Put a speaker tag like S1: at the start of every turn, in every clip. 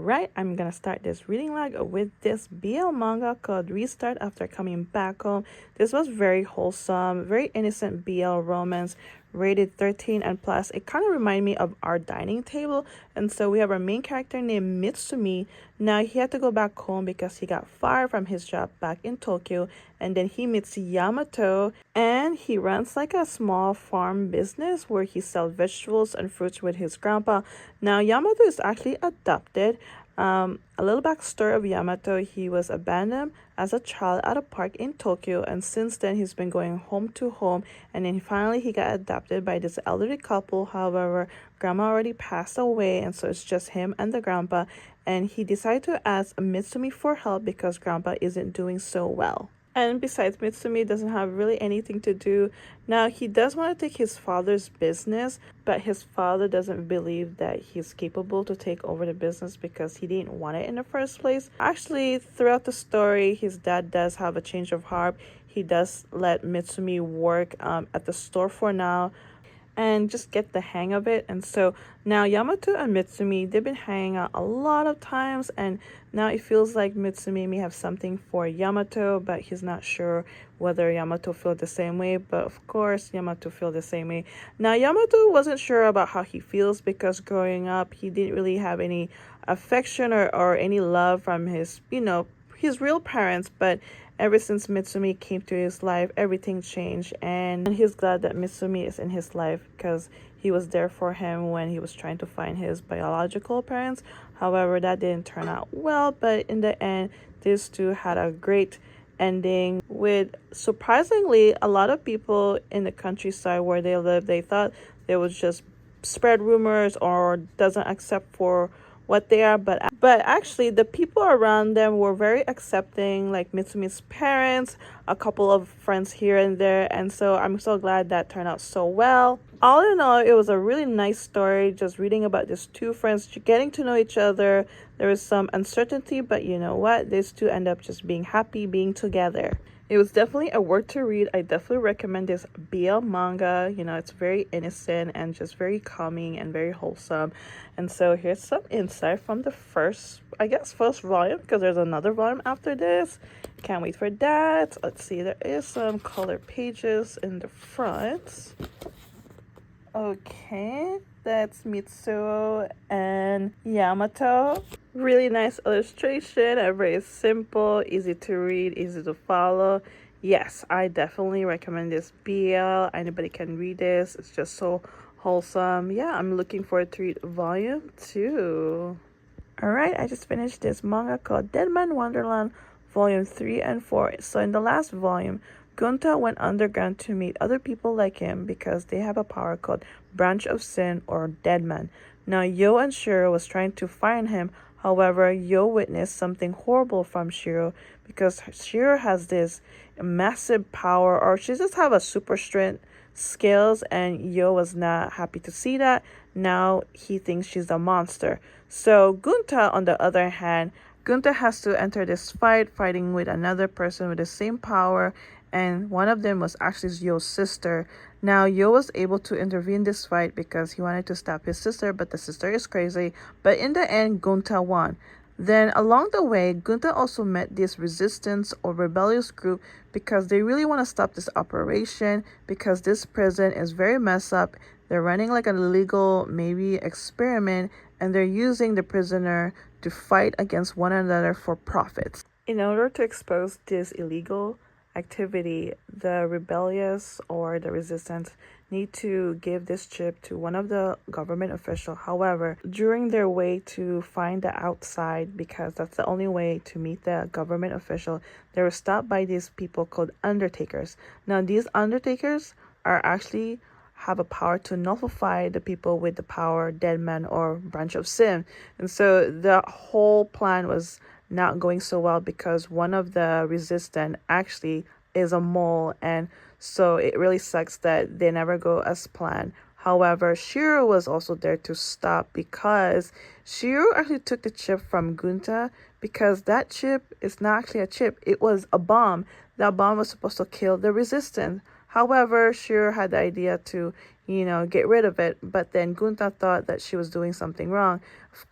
S1: Alright, I'm gonna start this reading log with this BL manga called Restart After Coming Back Home. This was very wholesome, very innocent BL romance, rated 13 and plus. It kind of reminded me of Our Dining Table. And so we have our main character named Mitsumi. Now he had to go back home because he got fired from his job back in Tokyo. And then he meets Yamato, and he runs like a small farm business where he sells vegetables and fruits with his grandpa. Now Yamato is actually adopted. A little backstory of Yamato: he was abandoned as a child at a park in Tokyo, and since then he's been going home to home, and then finally he got adopted by this elderly couple. However, grandma already passed away, and so it's just him and the grandpa, and he decided to ask Mitsumi for help because grandpa isn't doing so well. And besides, Mitsumi doesn't have really anything to do. Now, he does want to take his father's business, but his father doesn't believe that he's capable to take over the business because he didn't want it in the first place. Actually, throughout the story, his dad does have a change of heart. He does let Mitsumi work at the store for now and just get the hang of it. And so now Yamato and Mitsumi, they've been hanging out a lot of times, and now it feels like Mitsumi may have something for Yamato, but he's not sure whether Yamato feels the same way. But of course Yamato feels the same way. Now Yamato wasn't sure about how he feels because growing up he didn't really have any affection or any love from his his real parents, but ever since Mitsumi came to his life, everything changed, and he's glad that Mitsumi is in his life because he was there for him when he was trying to find his biological parents. However, that didn't turn out well, but in the end, these two had a great ending with, surprisingly, a lot of people in the countryside where they live, they thought they would just spread rumors or doesn't accept for what they are, but actually the people around them were very accepting, like Mitsumi's parents, a couple of friends here and there, and so I'm so glad that turned out so well. All in all, it was a really nice story, just reading about these two friends getting to know each other. There was some uncertainty, but you know what, these two end up just being happy being together. It was definitely a worth to read. I definitely recommend this BL manga. It's very innocent and just very calming and very wholesome. And so here's some insight from the first volume, because there's another volume after this. Can't wait for that. Let's see, there is some color pages in the front. Okay, that's Mitsuo and Yamato. Really nice illustration and very simple, easy to read, easy to follow. Yes, I definitely recommend this BL. Anybody can read this. It's just so wholesome. Yeah, I'm looking forward to read volume 2. Alright, I just finished this manga called Dead Man Wonderland volume 3 and 4. So in the last volume, Gunta went underground to meet other people like him because they have a power called Branch of Sin or Dead Man. Now Yo and Shiro was trying to find him. However, Yo witnessed something horrible from Shiro because Shiro has this massive power, or she just have a super strength skills, and Yo was not happy to see that. Now he thinks she's a monster. So Gunta, on the other hand, Gunta has to enter this fighting with another person with the same power, and one of them was actually Yo's sister. Now Yo was able to intervene this fight because he wanted to stop his sister, but the sister is crazy. But in the end, Gunta won. Then along the way, Gunta also met this resistance or rebellious group because they really want to stop this operation because this prison is very messed up. They're running like an illegal maybe experiment, and they're using the prisoner to fight against one another for profits. In order to expose this illegal activity, the rebellious or the resistance need to give this chip to one of the government officials. However, during their way to find the outside, because that's the only way to meet the government official, they were stopped by these people called undertakers. Now these undertakers are actually have a power to nullify the people with the power Dead Man or Branch of Sin. And so the whole plan was not going so well because one of the resistant actually is a mole, and so it really sucks that they never go as planned. However, Shiro was also there to stop because Shiro actually took the chip from Gunta because that chip is not actually a chip, it was a bomb. That bomb was supposed to kill the resistance. However, Shiro had the idea to, get rid of it. But then Gunta thought that she was doing something wrong.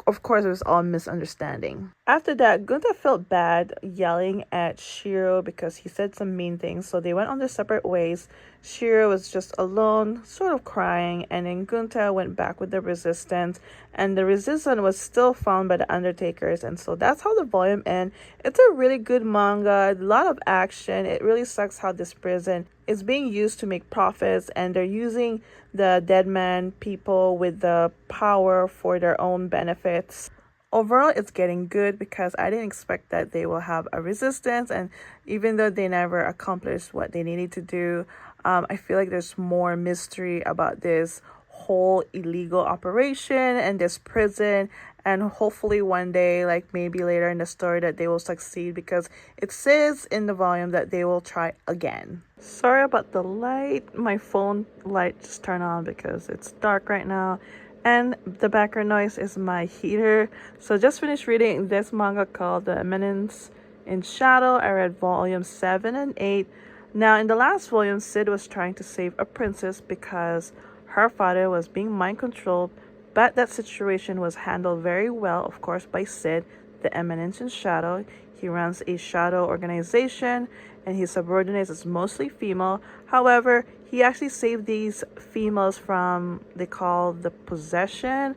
S1: Of course, it was all misunderstanding. After that, Gunta felt bad yelling at Shiro because he said some mean things. So they went on their separate ways. Shiro was just alone, sort of crying, and then Gunta went back with the resistance. And the resistance was still found by the Undertakers. And so that's how the volume ends. It's a really good manga, a lot of action. It really sucks how this prison is being used to make profits, and they're using the dead man people with the power for their own benefits. Overall, it's getting good because I didn't expect that they will have a resistance, and even though they never accomplished what they needed to do, I feel like there's more mystery about this whole illegal operation and this prison, and hopefully one day, like maybe later in the story, that they will succeed because it says in the volume that they will try again. Sorry about the light. My phone light just turned on because it's dark right now, and the background noise is my heater. So just finished reading this manga called The Eminence in Shadow. I read volume 7 and 8. Now in the last volume, Sid was trying to save a princess because her father was being mind controlled, but that situation was handled very well, of course, by Sid, the Eminence in Shadow. He runs a shadow organization, and his subordinates is mostly female. However, he actually saved these females from, they call the possession.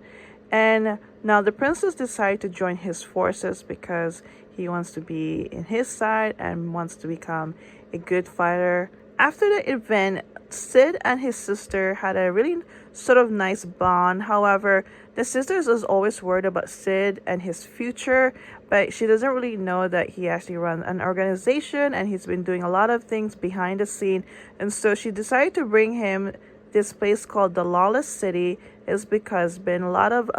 S1: And now the princess decided to join his forces because he wants to be in his side and wants to become a good fighter. After the event, Sid and his sister had a really sort of nice bond. However, the sister is always worried about Sid and his future, but she doesn't really know that he actually runs an organization and he's been doing a lot of things behind the scene. And so she decided to bring him this place called the Lawless City, is because been a lot of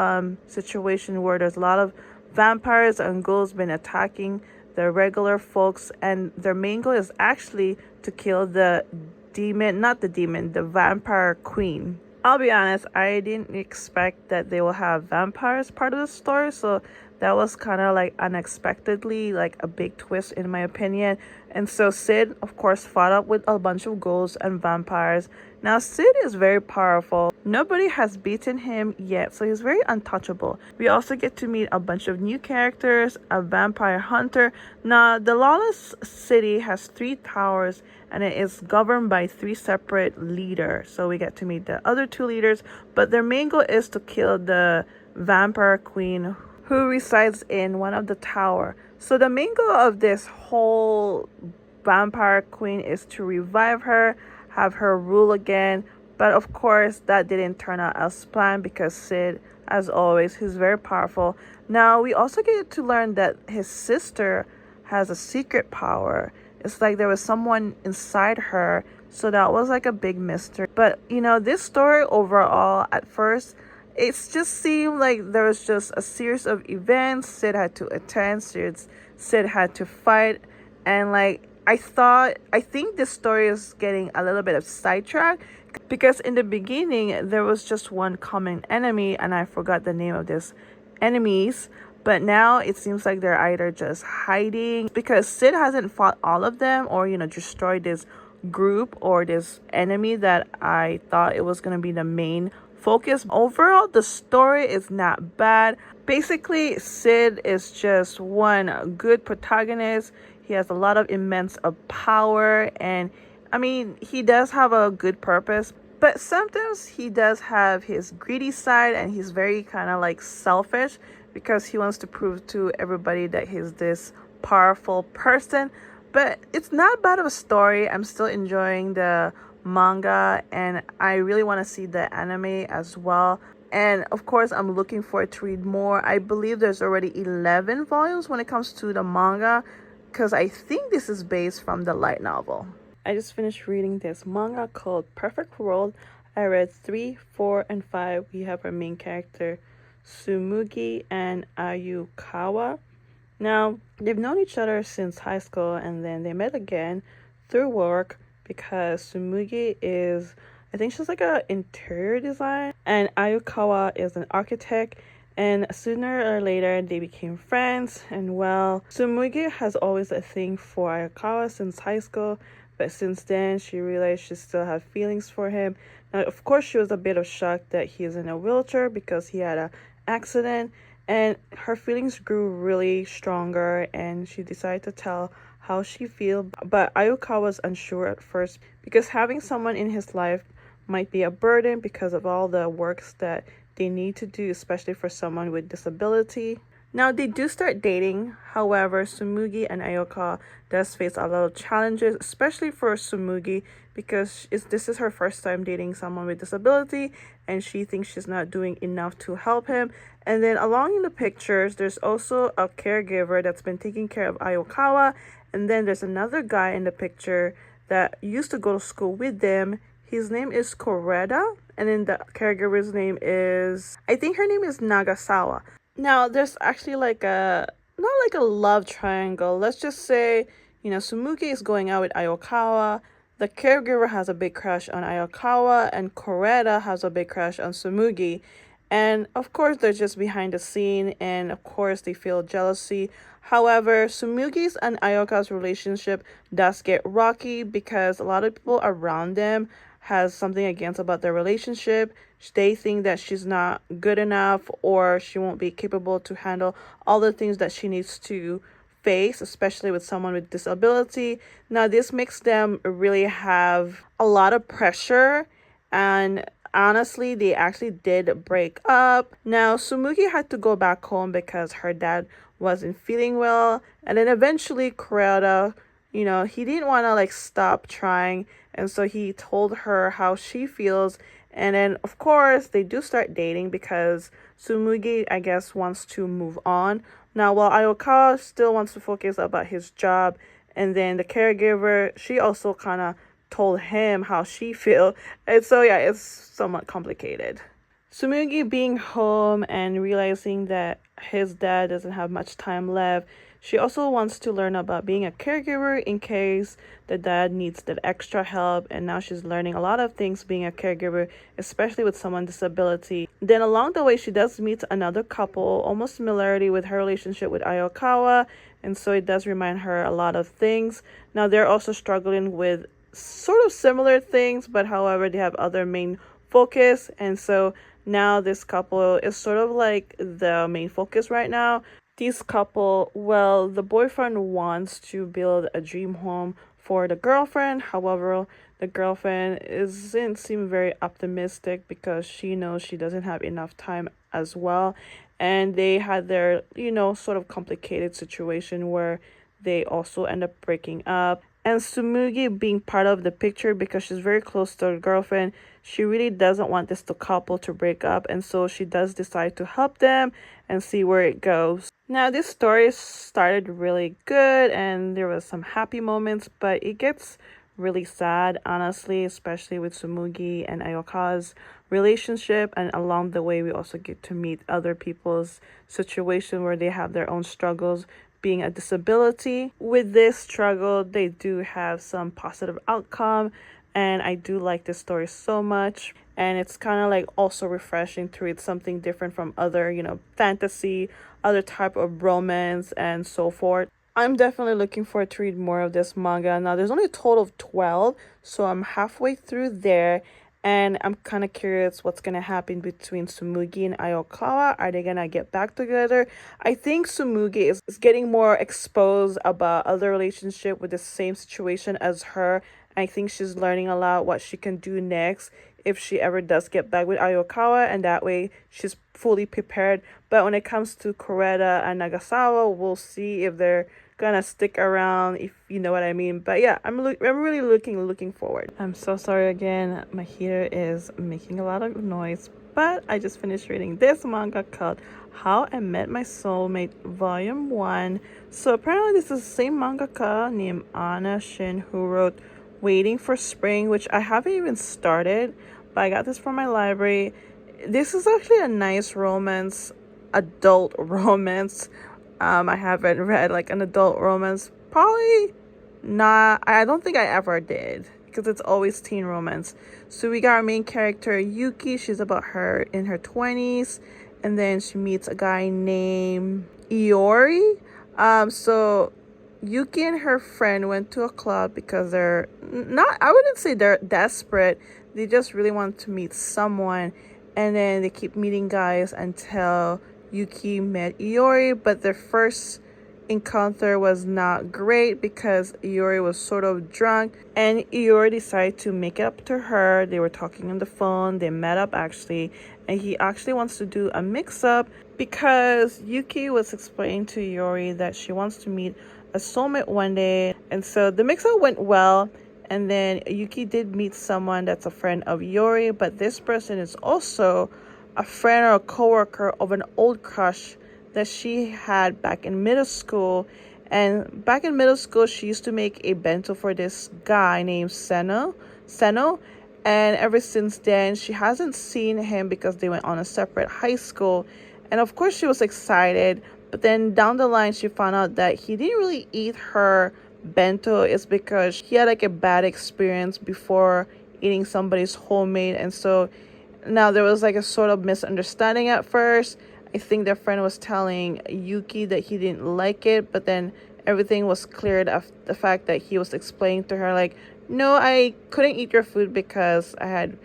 S1: situation where there's a lot of vampires and ghouls been attacking the regular folks, and their main goal is actually to kill the the vampire queen. I'll be honest, I didn't expect that they will have vampires part of the story, so that was kind of like unexpectedly like a big twist in my opinion. And so Sid, of course, fought up with a bunch of ghouls and vampires. Now Sid is very powerful. Nobody has beaten him yet, so he's very untouchable. We also get to meet a bunch of new characters, a vampire hunter. Now the Lawless City has 3 towers, and it is governed by 3 separate leaders. So we get to meet the other 2 leaders, but their main goal is to kill the vampire queen who resides in one of the tower. So the main goal of this whole vampire queen is to revive her, have her rule again. But of course, that didn't turn out as planned because Sid, as always, he's very powerful. Now, we also get to learn that his sister has a secret power. It's like there was someone inside her. So that was like a big mystery. But, this story overall, at first, it just seemed like there was just a series of events Sid had to attend, Sid had to fight, and I think this story is getting a little bit of sidetracked because in the beginning there was just one common enemy, and I forgot the name of this enemies, but now it seems like they're either just hiding because Sid hasn't fought all of them or destroyed this group or this enemy that I thought it was going to be the main focus. Overall, the story is not bad. Basically, Sid is just one good protagonist. He has a lot of immense power, and I mean, he does have a good purpose, but sometimes he does have his greedy side, and he's very kind of like selfish because he wants to prove to everybody that he's this powerful person. But it's not bad of a story. I'm still enjoying the manga, and I really want to see the anime as well. And of course, I'm looking forward to read more. I believe there's already 11 volumes when it comes to the manga, because I think this is based from the light novel. I just finished reading this manga called Perfect World. I read 3, 4, and 5. We have our main character, Tsumugi and Ayukawa. Now, they've known each other since high school, and then they met again through work because Tsumugi is, I think she's like an interior design, and Ayukawa is an architect. And sooner or later, they became friends. And well, Tsumugi has always a thing for Ayukawa since high school, But since then, she realized she still had feelings for him. Now, of course, she was a bit of shocked that he is in a wheelchair because he had an accident, and her feelings grew really stronger, and she decided to tell how she feel. But Ayuka was unsure at first because having someone in his life might be a burden because of all the works that they need to do, especially for someone with disability. Now they do start dating. However, Sumugi and Ayoka does face a lot of challenges, especially for Sumugi because this is her first time dating someone with disability, and she thinks she's not doing enough to help him. And then along in the pictures, there's also a caregiver that's been taking care of Ayokawa, and then there's another guy in the picture that used to go to school with them. His name is Koreda, and then the caregiver's name is, I think her name is Nagasawa. Now, there's actually like not like a love triangle. Let's just say, Sumugi is going out with Ayokawa. The caregiver has a big crush on Ayokawa, and Koreda has a big crush on Sumugi. And of course, they're just behind the scene, and of course, they feel jealousy. However, Sumugi's and Ayoka's relationship does get rocky because a lot of people around them has something against about their relationship. They think that she's not good enough or she won't be capable to handle all the things that she needs to face, especially with someone with disability. Now, this makes them really have a lot of pressure, and honestly, they actually did break up. Now, Sumugi had to go back home because her dad wasn't feeling well, and then eventually Kurata, he didn't want to like stop trying, and so he told her how she feels. And then of course they do start dating because Sumugi, I guess, wants to move on now, while Ayoka still wants to focus about his job. And then the caregiver, she also kind of told him how she feel, and so yeah, it's somewhat complicated. Sumugi being home and realizing that his dad doesn't have much time left, she also wants to learn about being a caregiver in case the dad needs that extra help. And now she's learning a lot of things being a caregiver, especially with someone with disability. Then along the way, she does meet another couple, almost similarity with her relationship with Ayokawa. And so it does remind her a lot of things. Now they're also struggling with sort of similar things, but however, they have other main focus. And so now this couple is sort of like the main focus right now. This couple, well, the boyfriend wants to build a dream home for the girlfriend. However, the girlfriend doesn't seem very optimistic because she knows she doesn't have enough time as well. And they had their, sort of complicated situation where they also end up breaking up. And Sumugi being part of the picture because she's very close to her girlfriend, she really doesn't want this couple to break up, and so she does decide to help them and see where it goes. Now, this story started really good and there was some happy moments, but it gets really sad, honestly, especially with Sumugi and Ayoka's relationship. And along the way, we also get to meet other people's situation where they have their own struggles being a disability. With this struggle, they do have some positive outcome, and I do like this story so much. And it's kind of like also refreshing to read something different from other, fantasy, other type of romance, and so forth. I'm definitely looking forward to read more of this manga. Now, there's only a total of 12, so I'm halfway through there. And I'm kind of curious what's going to happen between Sumugi and Ayokawa. Are they going to get back together? I think Sumugi is getting more exposed about other relationship with the same situation as her. I think she's learning a lot what she can do next if she ever does get back with Ayokawa, and that way she's fully prepared. But when it comes to Koreda and Nagasawa, we'll see if they're gonna stick around, if you know what I mean. But yeah, I'm really looking forward. I'm so sorry again, my heater is making a lot of noise, but I just finished reading this manga called How I Met My Soulmate Volume 1. So apparently this is the same mangaka named Anna Shin who wrote Waiting for Spring, which I haven't even started, but I got this from my library. This is actually a nice romance, adult romance. I haven't read like an adult romance, probably not. I don't think I ever did because it's always teen romance. So we got our main character Yuki. She's about her in her 20s, and then she meets a guy named Iori. So Yuki and her friend went to a club because they're not, I wouldn't say they're desperate. They just really want to meet someone. And then they keep meeting guys until Yuki met Iori. But their first encounter was not great because Iori was sort of drunk. And Iori decided to make it up to her. They were talking on the phone. They met up actually. And he actually wants to do a mix up because Yuki was explaining to Iori that she wants to meet a soulmate one day. And so the mix-up went well. And then Yuki did meet someone that's a friend of Iori, but this person is also a friend or a coworker of an old crush that she had back in middle school. And back in middle school, she used to make a bento for this guy named Seno. And ever since then, she hasn't seen him because they went on a separate high school. And of course, she was excited. But then down the line, she found out that he didn't really eat her bento. It's because he had like a bad experience before eating somebody's homemade. And so now there was like a sort of misunderstanding at first. I think their friend was telling Yuki that he didn't like it, but then everything was cleared of the fact that he was explaining to her like, no, I couldn't eat your food because I had,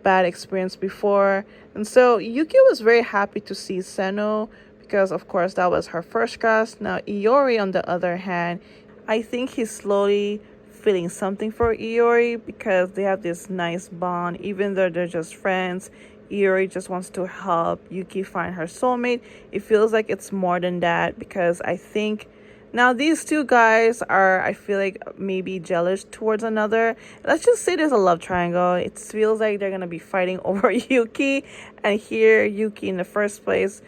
S1: bad experience before. And so Yuki was very happy to see Seno because of course that was her first crush. Now Iori on the other hand, I think he's slowly feeling something for Iori because they have this nice bond. Even though they're just friends, Iori just wants to help Yuki find her soulmate. It feels like it's more than that because I think now these two guys are, I feel like, maybe jealous towards another. Let's just say there's a love triangle. It feels like they're going to be fighting over Yuki. And here, Yuki in the first place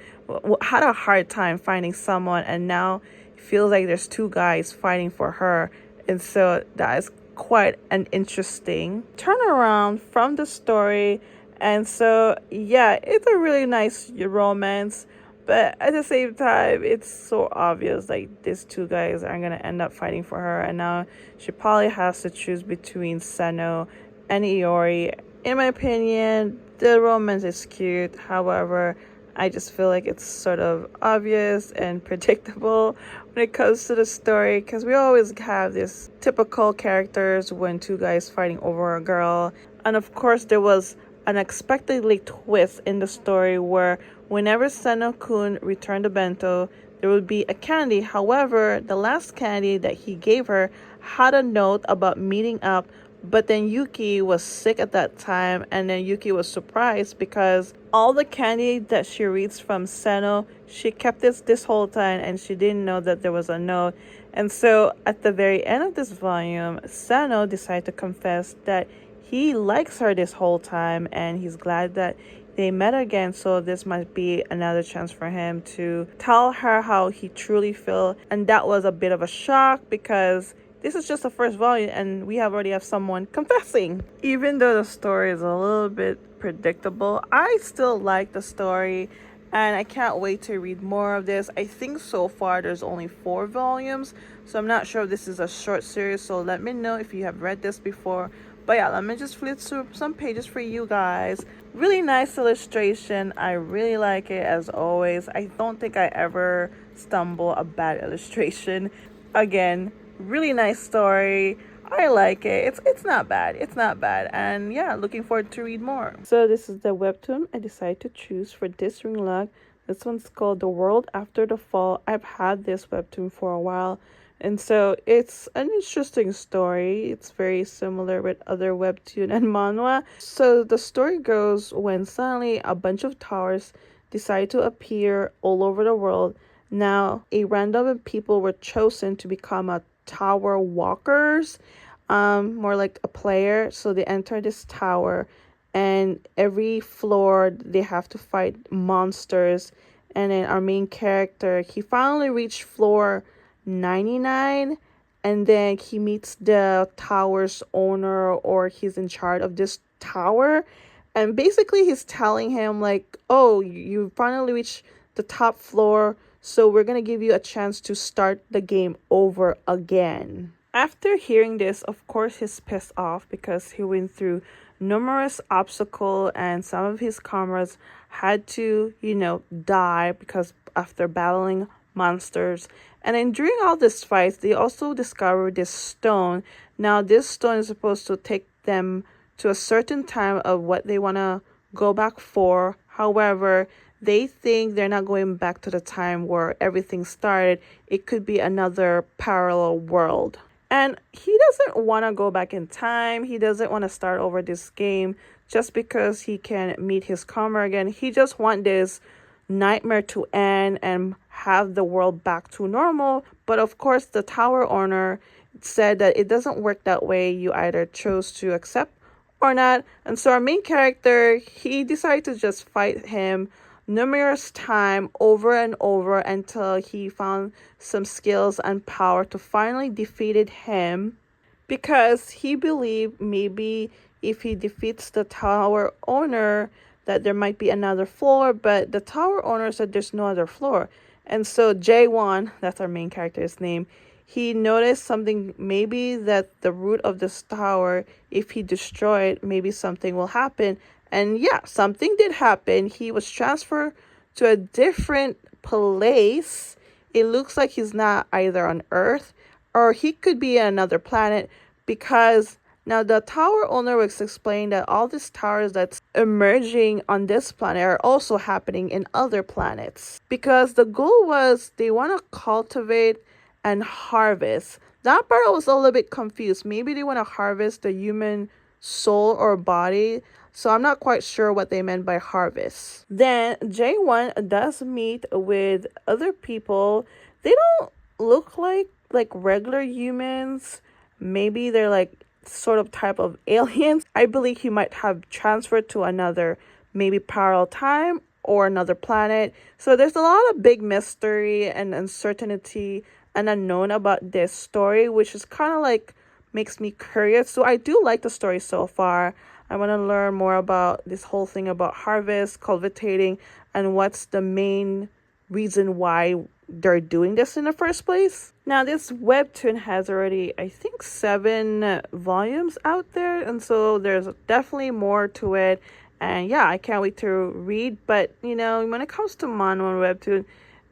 S1: had a hard time finding someone. And now it feels like there's two guys fighting for her. And so that is quite an interesting turnaround from the story. And so, yeah, it's a really nice romance. But at the same time, it's so obvious like these two guys are going to end up fighting for her. And now she probably has to choose between Seno and Iori. In my opinion, the romance is cute. However, I just feel like it's sort of obvious and predictable when it comes to the story. Because we always have these typical characters when two guys fighting over a girl. And of course, there was unexpectedly twist in the story where whenever Seno-kun returned the bento, there would be a candy. However, the last candy that he gave her had a note about meeting up, but then Yuki was sick at that time, and then Yuki was surprised because all the candy that she reads from Seno, she kept this whole time, and she didn't know that there was a note. And so at the very end of this volume, Seno decided to confess that he likes her this whole time and he's glad that they met again. So this might be another chance for him to tell her how he truly feels. And that was a bit of a shock because this is just the first volume and we already have someone confessing. Even though the story is a little bit predictable, I still like the story and I can't wait to read more of this. I think so far there's only 4 volumes, so I'm not sure if this is a short series. So let me know if you have read this before. But yeah, let me just flip through some pages for you guys. Really nice illustration. I really like it as always. I don't think I ever stumble a bad illustration. Again, really nice story. I like it. It's not bad. It's not bad. And yeah, looking forward to read more. So this is the webtoon I decided to choose for this ring log. This one's called The World After the Fall. I've had this webtoon for a while. And so it's an interesting story. It's very similar with other webtoon and manhwa. So the story goes when suddenly a bunch of towers decide to appear all over the world. Now, a random people were chosen to become a tower walkers, more like a player. So they enter this tower and every floor they have to fight monsters. And then our main character, he finally reached floor 99 and then he meets the tower's owner, or he's in charge of this tower, and basically he's telling him like, oh, you finally reached the top floor, so we're gonna give you a chance to start the game over again. After hearing this, of course he's pissed off because he went through numerous obstacles and some of his comrades had to die because after battling monsters. And then during all this fights, they also discover this stone. Now, this stone is supposed to take them to a certain time of what they want to go back for. However, they think they're not going back to the time where everything started. It could be another parallel world. And he doesn't want to go back in time. He doesn't want to start over this game just because he can meet his karma again. He just wants this nightmare to end and have the world back to normal. But of course, the tower owner said that it doesn't work that way. You either chose to accept or not. And so our main character, he decided to just fight him numerous times over and over until he found some skills and power to finally defeated him, because he believed maybe if he defeats the tower owner that there might be another floor, but the tower owner said there's no other floor. And so J1, that's our main character's name, he noticed something, maybe that the root of this tower, if he destroy it, maybe something will happen. And yeah, something did happen. He was transferred to a different place. It looks like he's not either on Earth or he could be another planet, because now the tower owner was explaining that all these towers that's emerging on this planet are also happening in other planets, because the goal was they want to cultivate and harvest. That part I was a little bit confused. Maybe they want to harvest the human soul or body. So I'm not quite sure what they meant by harvest. Then J1 does meet with other people. They don't look like regular humans. Maybe they're like sort of type of aliens. I believe he might have transferred to another maybe parallel time or another planet. So there's a lot of big mystery and uncertainty and unknown about this story, which is kind of like makes me curious. So I do like the story so far. I want to learn more about this whole thing about harvest, cultivating, and what's the main reason why they're doing this in the first place. Now, this webtoon has already, I think, 7 volumes out there, and so there's definitely more to it. And yeah, I can't wait to read. But you know, when it comes to manga and webtoon,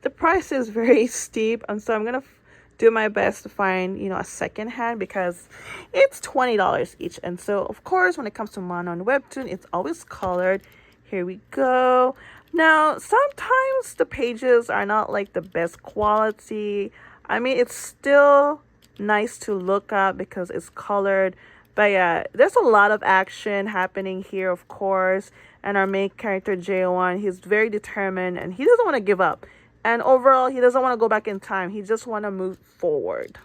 S1: the price is very steep, and so I'm gonna do my best to find, a second hand, because it's $20 each. And so of course, when it comes to manga and webtoon, it's always colored. Here we go. Now, sometimes the pages are not like the best quality. I mean, it's still nice to look at because it's colored. But yeah, there's a lot of action happening here, of course. And our main character, J1, he's very determined and he doesn't want to give up. And overall, he doesn't want to go back in time. He just want to move forward.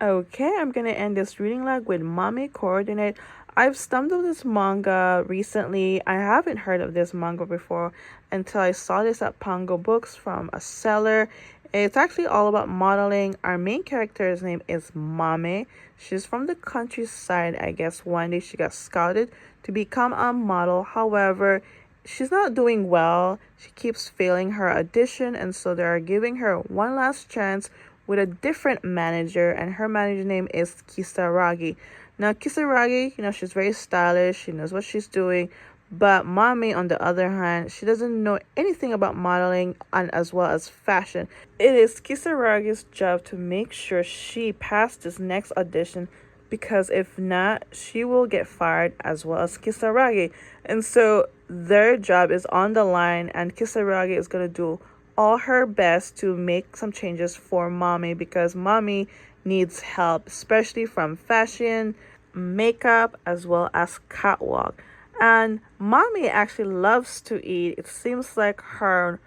S1: Okay, I'm going to end this reading log with Mame Coordinate. I've stumbled this manga recently. I haven't heard of this manga before until I saw this at Pango Books from a seller. It's actually all about modeling. Our main character's name is Mame. She's from the countryside. I guess one day she got scouted to become a model. However, she's not doing well. She keeps failing her audition, and so they are giving her one last chance with a different manager, and her manager name is Kisaragi. Now, Kisaragi, she's very stylish. She knows what she's doing. But Mami, on the other hand, she doesn't know anything about modeling and as well as fashion. It is Kisaragi's job to make sure she passed this next audition, because if not, she will get fired as well as Kisaragi. And so their job is on the line, and Kisaragi is going to do all her best to make some changes for Mommy, because Mommy needs help, especially from fashion, makeup, as well as catwalk. And Mommy actually loves to eat. It seems like her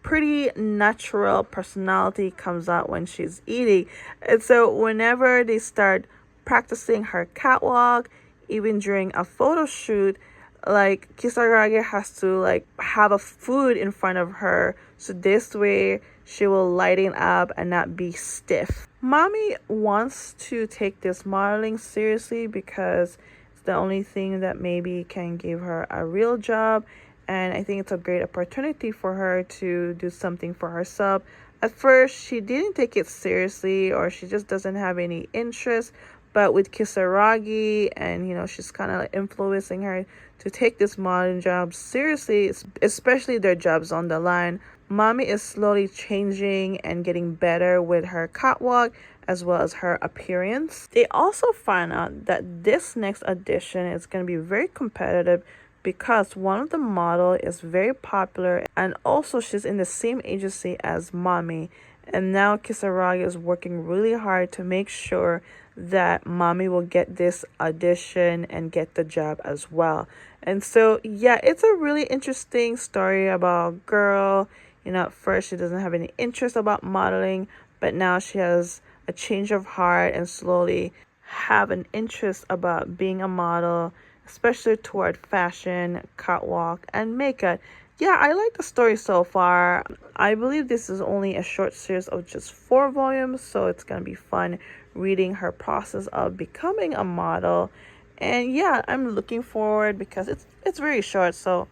S1: pretty natural personality comes out when she's eating. And so whenever they start practicing her catwalk, even during a photo shoot, like Kisaragi has to have a food in front of her, so this way she will lighten up and not be stiff. Mommy wants to take this modeling seriously because it's the only thing that maybe can give her a real job, and I think it's a great opportunity for her to do something for herself. At first, she didn't take it seriously, or she just doesn't have any interest, But with Kisaragi, and she's kind of like influencing her to take this modeling job seriously, especially their jobs on the line. Mommy is slowly changing and getting better with her catwalk as well as her appearance. They also find out that this next edition is going to be very competitive because one of the model is very popular, and also she's in the same agency as Mommy. And now Kisaragi is working really hard to make sure that Mommy will get this audition and get the job as well. And so, yeah, it's a really interesting story about a girl. At first she doesn't have any interest about modeling, but now she has a change of heart and slowly have an interest about being a model, especially toward fashion, catwalk, and makeup. Yeah, I like the story so far. I believe this is only a short series of just 4 volumes, so it's gonna be fun reading her process of becoming a model. And yeah, I'm looking forward because it's very short. So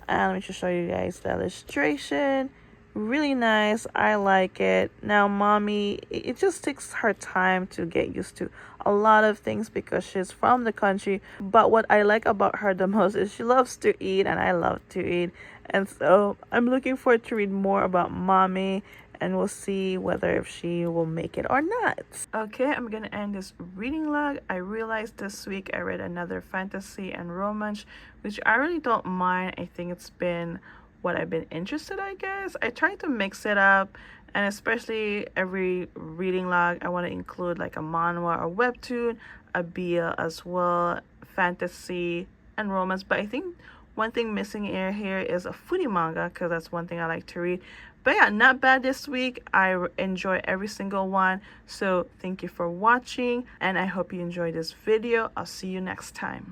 S1: let me just show you guys the illustration. Really nice. I like it. Now Mommy, it just takes her time to get used to a lot of things because she's from the country. But what I like about her the most is she loves to eat, and I love to eat. And so I'm looking forward to read more about Mommy, and we'll see whether if she will make it or not. Okay, I'm gonna end this reading log. I realized this week I read another fantasy and romance, which I really don't mind. I think it's been what I've been interested, I guess. I try to mix it up, and especially every reading log I want to include like a manhwa or webtoon, a BL as well, fantasy and romance. But I think one thing missing here is a foodie manga, because that's one thing I like to read. But yeah, not bad this week. I enjoy every single one. So thank you for watching, and I hope you enjoyed this video. I'll see you next time.